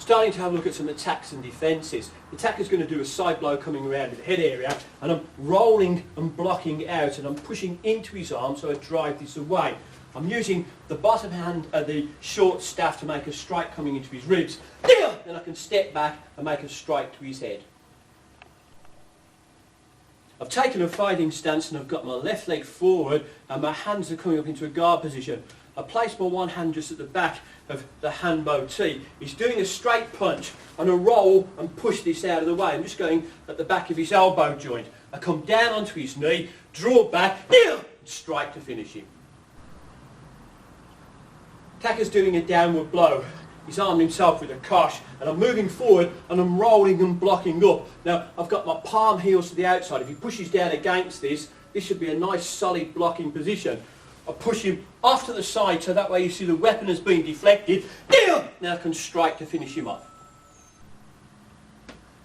starting to have a look at some attacks and defences. The attacker's going to do a side blow coming around the head area, and I'm rolling and blocking out, and I'm pushing into his arm so I drive this away. I'm using the bottom hand of the short staff to make a strike coming into his ribs. Then I can step back and make a strike to his head. I've taken a fighting stance and I've got my left leg forward and my hands are coming up into a guard position. I place my one hand just at the back of the hanbo T. He's doing a straight punch and a roll and push this out of the way. I'm just going at the back of his elbow joint. I come down onto his knee, draw back, and strike to finish him. Attacker's doing a downward blow. He's armed himself with a kosh, and I'm moving forward and I'm rolling and blocking up. Now I've got my palm heels to the outside. If he pushes down against this should be a nice solid blocking position. I push him off to the side so that way you see the weapon has been deflected. Now I can strike to finish him off.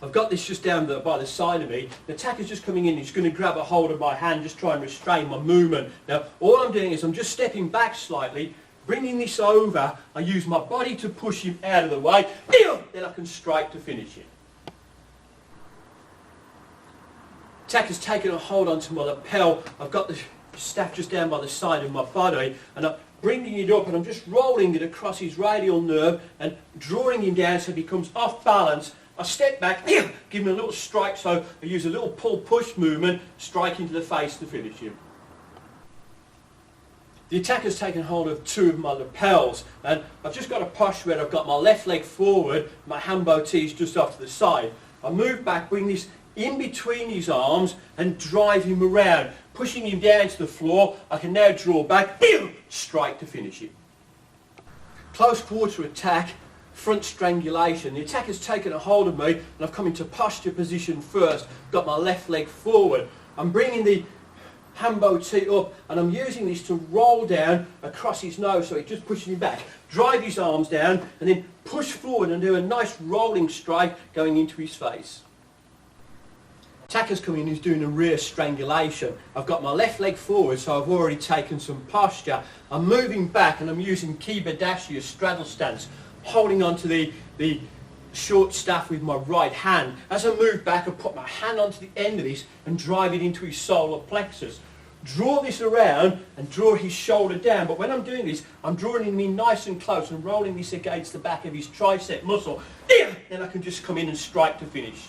I've got this just down by the side of me. The attacker's just coming in. He's going to grab a hold of my hand, just try and restrain my movement. Now all I'm doing is I'm just stepping back slightly, bringing this over. I use my body to push him out of the way. Then I can strike to finish him. Attacker's taken a hold onto my lapel. I've got the staff just down by the side of my body, and I'm bringing it up and I'm just rolling it across his radial nerve and drawing him down so he becomes off balance. I step back, give him a little strike, so I use a little pull-push movement, strike into the face to finish him. The attacker's taken hold of two of my lapels, and I've just got a posture where I've got my left leg forward, my hanbo T's just off to the side. I move back, bring this in between his arms and drive him around, pushing him down to the floor. I can now draw back, strike to finish him. Close quarter attack, front strangulation. The attacker's taken a hold of me and I've come into posture position first, got my left leg forward. I'm bringing the hanbo T up and I'm using this to roll down across his nose, so it just pushes him back. Drive his arms down and then push forward and do a nice rolling strike going into his face. Attacker's coming in, he's doing a rear strangulation. I've got my left leg forward, so I've already taken some posture. I'm moving back and I'm using KO-BUDO, a straddle stance, holding onto the short staff with my right hand. As I move back, I put my hand onto the end of this and drive it into his solar plexus. Draw this around and draw his shoulder down, but when I'm doing this, I'm drawing him in nice and close and rolling this against the back of his tricep muscle. Then I can just come in and strike to finish.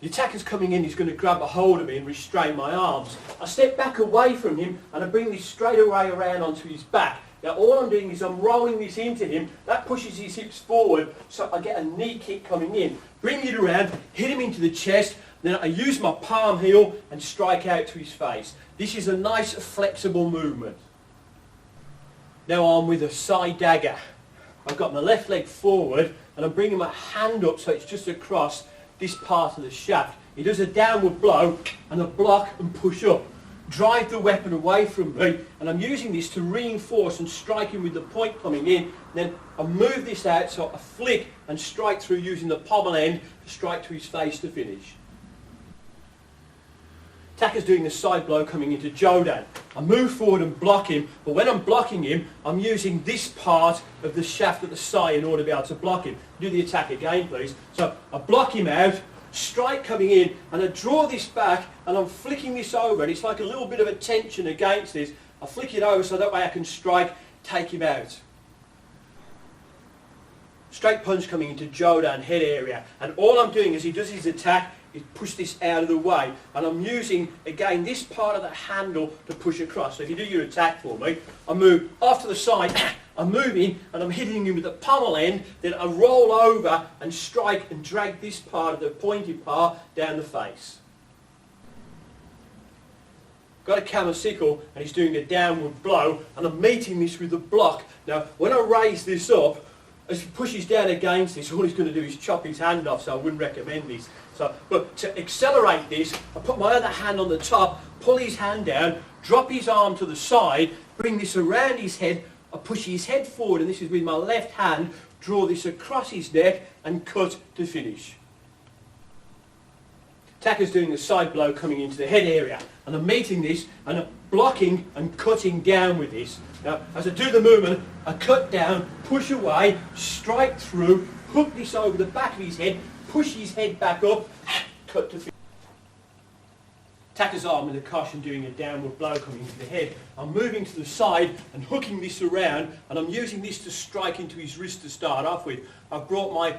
The attacker's coming in, he's going to grab a hold of me and restrain my arms. I step back away from him and I bring this straight away around onto his back. Now all I'm doing is I'm rolling this into him. That pushes his hips forward, so I get a knee kick coming in. Bring it around, hit him into the chest, then I use my palm heel and strike out to his face. This is a nice flexible movement. Now I'm with a side dagger. I've got my left leg forward and I'm bringing my hand up so it's just across this part of the shaft. He does a downward blow and a block and push up. Drive the weapon away from me, and I'm using this to reinforce and strike him with the point coming in. Then I move this out, so I flick and strike through using the pommel end to strike to his face to finish. Attacker's doing the side blow coming into Jodan. I move forward and block him, but when I'm blocking him, I'm using this part of the shaft at the side in order to be able to block him. Do the attack again, please. So I block him out, strike coming in, and I draw this back and I'm flicking this over, and it's like a little bit of a tension against this. I flick it over so that way I can strike, take him out. Straight punch coming into Jodan head area, and all I'm doing as he does his attack is push this out of the way, and I'm using again this part of the handle to push across. So if you do your attack for me, I move off to the side, I'm moving and I'm hitting him with the pommel end, then I roll over and strike and drag this part of the pointed part down the face. Got a kamasickle and he's doing a downward blow and I'm meeting this with a block. Now when I raise this up, as he pushes down against this, all he's going to do is chop his hand off, so I wouldn't recommend this. But to accelerate this, I put my other hand on the top, pull his hand down, drop his arm to the side, bring this around his head, I push his head forward, and this is with my left hand, draw this across his neck and cut to finish. Attacker's doing a side blow coming into the head area, and I'm meeting this and I'm blocking and cutting down with this. Now, as I do the movement, I cut down, push away, strike through, hook this over the back of his head, push his head back up, cut to finish. Attacker's arm with a caution doing a downward blow coming into the head. I'm moving to the side and hooking this around, and I'm using this to strike into his wrist to start off with. I've brought my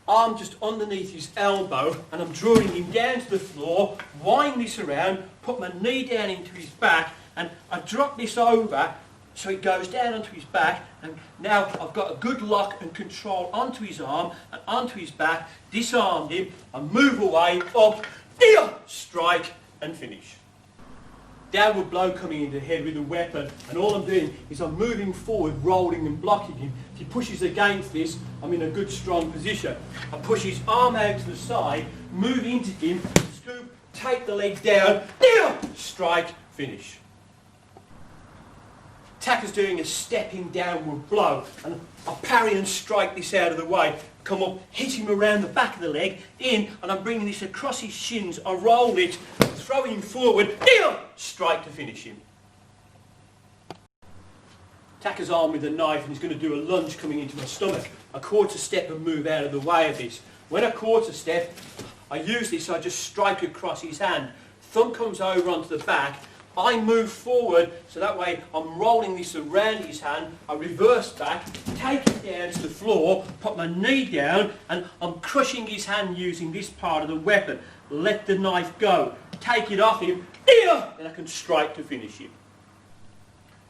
arm just underneath his elbow and I'm drawing him down to the floor, wind this around, put my knee down into his back, and I drop this over so it goes down onto his back, and now I've got a good lock and control onto his arm and onto his back, disarmed him, and move away, up, strike and finish. Downward blow coming into the head with a weapon, and all I'm doing is I'm moving forward, rolling and blocking him. If he pushes against this, I'm in a good strong position. I push his arm out to the side, move into him, scoop, take the leg down, strike, finish. Attacker's doing a stepping downward blow, and I parry and strike this out of the way, come up, hit him around the back of the leg, in, and I'm bringing this across his shins, I roll it, throw him forward, strike to finish him. Attacker's arm with a knife, and he's going to do a lunge coming into my stomach. I quarter step and move out of the way of this. When I quarter step, I use this, I just strike across his hand. Thumb comes over onto the back, I move forward, so that way I'm rolling this around his hand, I reverse back, take it down to the floor, put my knee down, and I'm crushing his hand using this part of the weapon. Let the knife go, take it off him, and I can strike to finish him.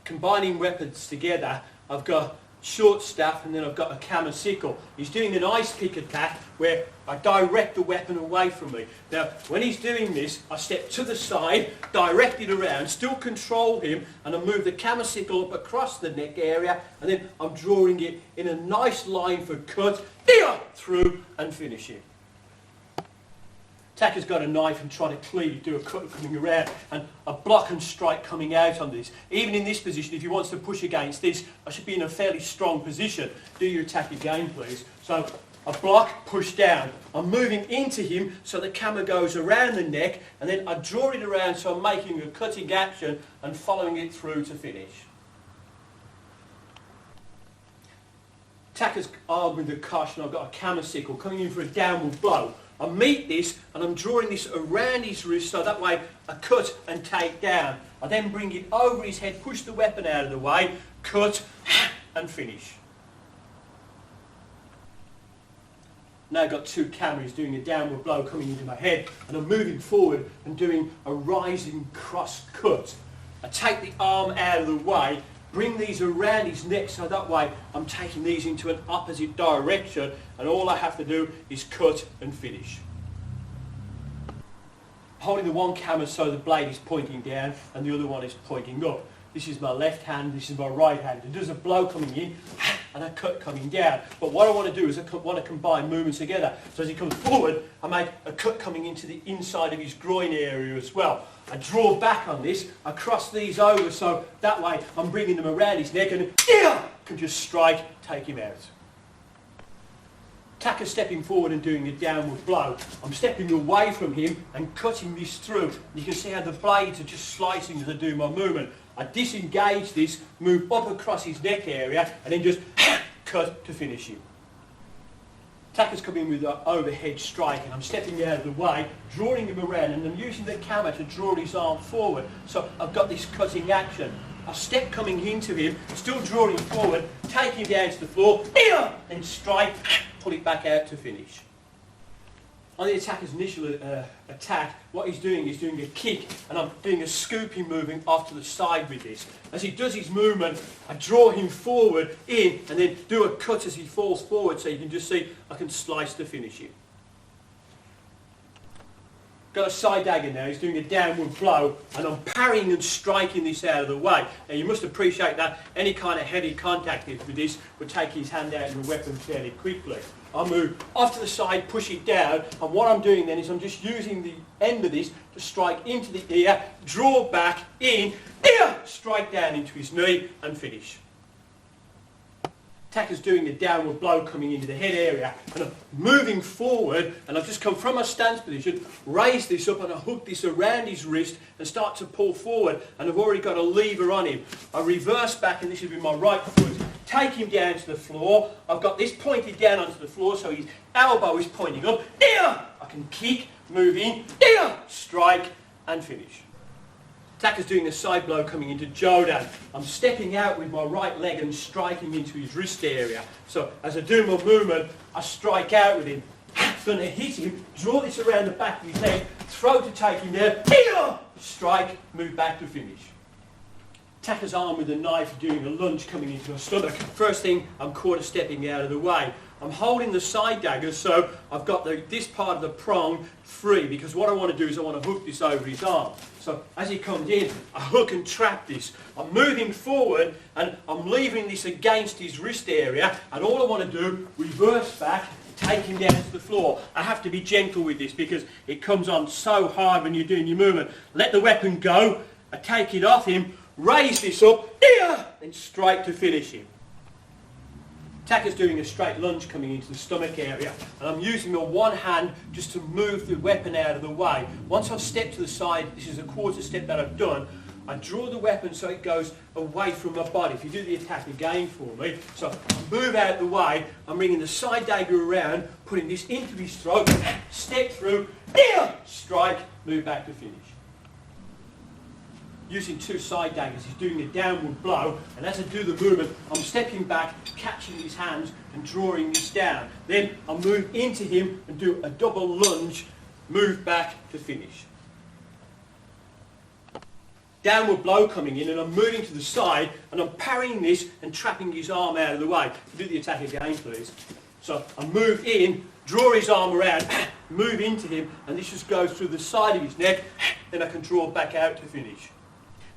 Combining weapons together, I've got short staff and then I've got a camera sickle. He's doing an ice pick attack where I direct the weapon away from me. Now, when he's doing this, I step to the side, direct it around, still control him, and I move the camera sickle up across the neck area, and then I'm drawing it in a nice line for cut, through and finish him. Attacker's got a knife and try to cleave, do a cut coming around, and a block and strike coming out on this. Even in this position, if he wants to push against this, I should be in a fairly strong position. Do your attack again, please. So, a block, push down. I'm moving into him so the camera goes around the neck, and then I draw it around so I'm making a cutting action and following it through to finish. Attacker's armed with a caution, I've got a camera sickle coming in for a downward blow. I meet this and I'm drawing this around his wrist so that way I cut and take down. I then bring it over his head, push the weapon out of the way, cut and finish. Now I've got two cameras doing a downward blow coming into my head, and I'm moving forward and doing a rising cross cut. I take the arm out of the way, bring these around his neck so that way I'm taking these into an opposite direction, and all I have to do is cut and finish. Holding the one camera so the blade is pointing down and the other one is pointing up. This is my left hand, this is my right hand. And there's a blow coming in and a cut coming down. But what I want to do is I want to combine movements together. So as he comes forward, I make a cut coming into the inside of his groin area as well. I draw back on this, I cross these over so that way I'm bringing them around his neck and can just strike, take him out. Attacker stepping forward and doing a downward blow. I'm stepping away from him and cutting this through. You can see how the blades are just slicing as I do my movement. I disengage this, move up across his neck area, and then just cut to finish him. Attacker's coming with an overhead strike, and I'm stepping out of the way, drawing him around, and I'm using the camera to draw his arm forward. So I've got this cutting action. I step coming into him, still drawing forward, take him down to the floor, then strike, pull it back out to finish. On the attacker's initial attack, what he's doing is doing a kick, and I'm doing a scooping moving off to the side with this. As he does his movement, I draw him forward in, and then do a cut as he falls forward, so you can just see I can slice to finish him. Got a side dagger now, he's doing a downward blow, and I'm parrying and striking this out of the way. Now you must appreciate that any kind of heavy contact with this would take his hand out of the weapon fairly quickly. I move off to the side, push it down, and what I'm doing then is I'm just using the end of this to strike into the ear, draw back, in, strike down into his knee and finish. Attacker's doing a downward blow coming into the head area, and I'm moving forward, and I've just come from my stance position, raise this up, and I hook this around his wrist and start to pull forward, and I've already got a lever on him. I reverse back, and this is with my right foot, take him down to the floor. I've got this pointed down onto the floor, so his elbow is pointing up. I can kick, move in, strike, and finish. Attacker's doing a side blow coming into Jodan. I'm stepping out with my right leg and striking into his wrist area. So as I do my movement, I strike out with him. Going to hit him, draw this around the back of his leg, throw to take him down, strike, move back to finish. Attacker's arm with a knife doing a lunge coming into my stomach. First thing, I'm quarter stepping out of the way. I'm holding the side daggers, so I've got this part of the prong free, because what I want to do is I want to hook this over his arm. So as he comes in, I hook and trap this. I'm moving forward and I'm leaving this against his wrist area, and all I want to do, reverse back, take him down to the floor. I have to be gentle with this because it comes on so hard when you're doing your movement. Let the weapon go, I take it off him, raise this up, and strike to finish him. Attacker's doing a straight lunge coming into the stomach area, and I'm using my one hand just to move the weapon out of the way. Once I've stepped to the side, this is a quarter step that I've done, I draw the weapon so it goes away from my body. If you do the attack again for me, so I move out the way, I'm bringing the side dagger around, putting this into his throat, step through, strike, move back to finish. Using two side daggers, he's doing a downward blow, and as I do the movement, I'm stepping back, catching his hands and drawing this down. Then I'll move into him and do a double lunge, move back to finish. Downward blow coming in, and I'm moving to the side, and I'm parrying this and trapping his arm out of the way. Do the attack again, please. So I move in, draw his arm around, move into him, and this just goes through the side of his neck, then I can draw back out to finish.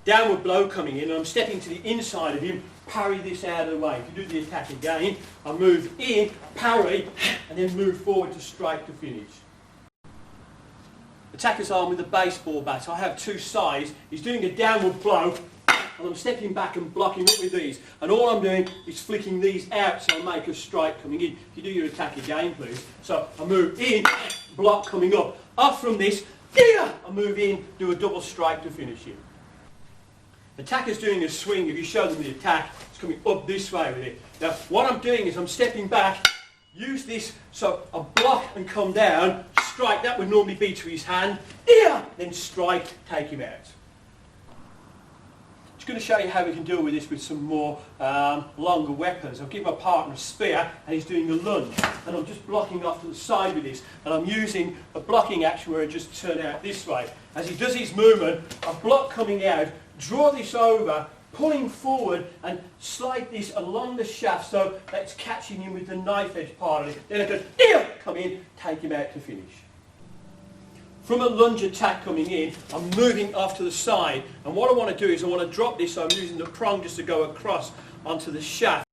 Downward blow coming in, and I'm stepping to the inside of him, parry this out of the way. If you do the attack again, I move in, parry, and then move forward to strike to finish. Attacker's arm with a baseball bat. So I have two sides. He's doing a downward blow, and I'm stepping back and blocking up with these. And all I'm doing is flicking these out so I make a strike coming in. If you do your attack again, please. So I move in, block coming up. Off from this, I move in, do a double strike to finish him. Attacker's doing a swing. If you show them the attack, it's coming up this way with it. Now, what I'm doing is I'm stepping back, use this, so I block and come down, strike, that would normally be to his hand, then strike, take him out. Just going to show you how we can deal with this with some more longer weapons. I'll give my partner a spear, and he's doing a lunge, and I'm just blocking off to the side with this, and I'm using a blocking action where I just turn out this way. As he does his movement, I block coming out, draw this over, pulling forward and slide this along the shaft so that it's catching him with the knife edge part of it. Then I can come in, take him out to finish. From a lunge attack coming in, I'm moving off to the side, and what I want to do is I want to drop this, so I'm using the prong just to go across onto the shaft.